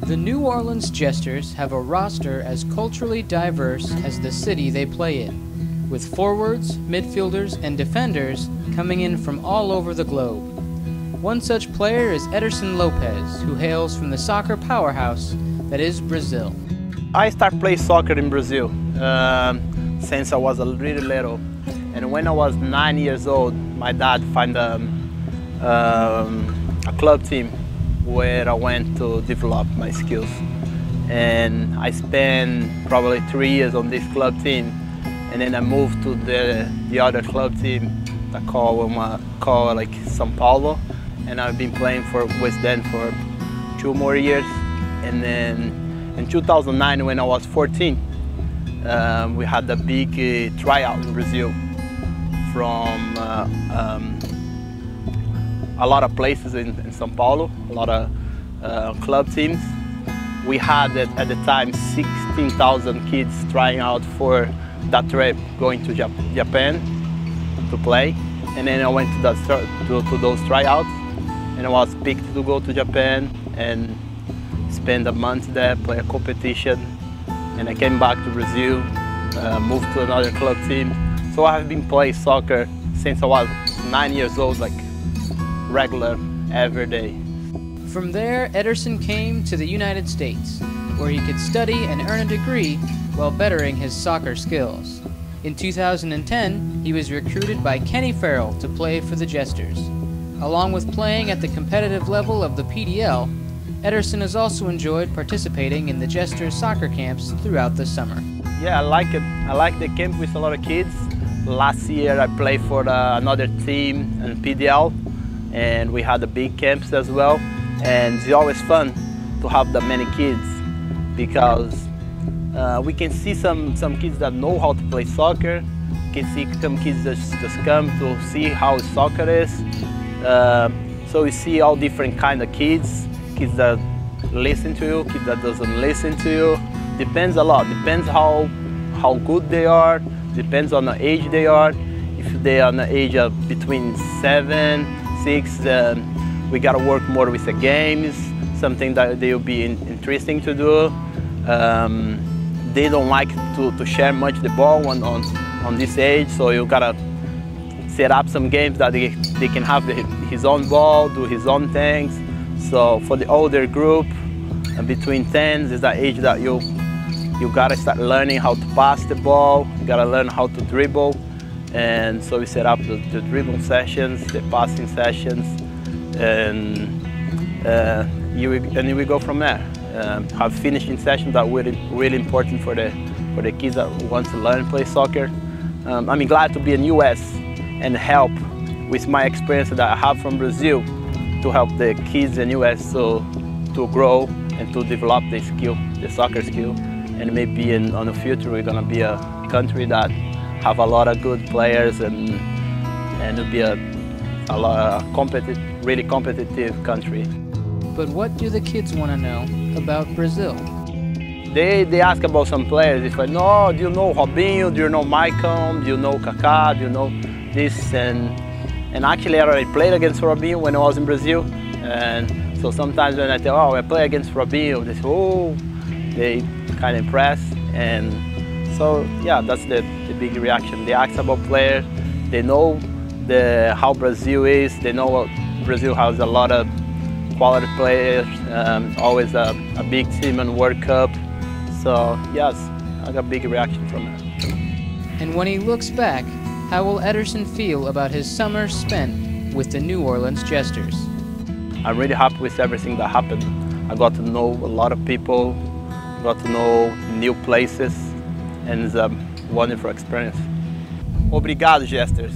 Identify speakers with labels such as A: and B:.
A: The New Orleans Jesters have a roster as culturally diverse as the city they play in, with forwards, midfielders, and defenders coming in from all over the globe. One such player is Ederson Lopez, who hails from the soccer powerhouse that is Brazil.
B: I started playing soccer in Brazil since I was really little. And when I was 9 years old, my dad found a club team where I went to develop my skills. And I spent probably 3 years on this club team. And then I moved to the other club team that called like São Paulo. And I've been playing with them for 2 more years. And then in 2009, when I was 14, we had a big tryout in Brazil from a lot of places in São Paulo, a lot of club teams. We had at the time 16,000 kids trying out for that trip, going to Japan to play. And then I went to those tryouts, and I was picked to go to Japan and spend a month there, play a competition. And I came back to Brazil, moved to another club team. So I have been playing soccer since I was 9 years old, like regular, every day.
A: From there, Ederson came to the United States, where he could study and earn a degree while bettering his soccer skills. In 2010, he was recruited by Kenny Farrell to play for the Jesters. Along with playing at the competitive level of the PDL, Ederson has also enjoyed participating in the Jesters soccer camps throughout the summer.
B: Yeah, I like it. I like the camp with a lot of kids. Last year I played for another team in PDL, and we had the big camps as well. And it's always fun to have that many kids, because we can see some kids that know how to play soccer. We can see some kids that just come to see how soccer is. So we see all different kind of kids that listen to you, kids that doesn't listen to you. Depends a lot. Depends how good they are. Depends on the age they are. If they are on the age of between 7, 6, we gotta work more with the games, something that they'll be interesting to do. They don't like to share much the ball on this age, so you gotta set up some games that they can have his own ball, do his own things. So for the older group, between 10s is that age that you gotta start learning how to pass the ball, you gotta learn how to dribble. And so we set up the dribble sessions, the passing sessions, and we go from there. Have finishing sessions that are really important for the kids that want to learn and play soccer. I'm glad to be in US and help with my experience that I have from Brazil to help the kids in US to grow and to develop the skill, the soccer skill. And maybe in the future we're gonna be a country that have a lot of good players, and it'll be a really competitive country.
A: But what do the kids want to know about Brazil?
B: They ask about some players. If I know, do you know Robinho? Do you know Maicon? Do you know Kaká? Do you know this? And actually I already played against Robinho when I was in Brazil. And so sometimes when I tell, oh, I play against Robinho, they say, oh, they kind of impressed. And so yeah, that's the big reaction. They ask about players. They know how Brazil is. They know Brazil has a lot of quality players, always a big team in World Cup. So yes, I got a big reaction from it.
A: And when he looks back, how will Ederson feel about his summer spent with the New Orleans Jesters?
B: I'm really happy with everything that happened. I got to know a lot of people, got to know new places, and it's a wonderful experience. Obrigado, Jesters.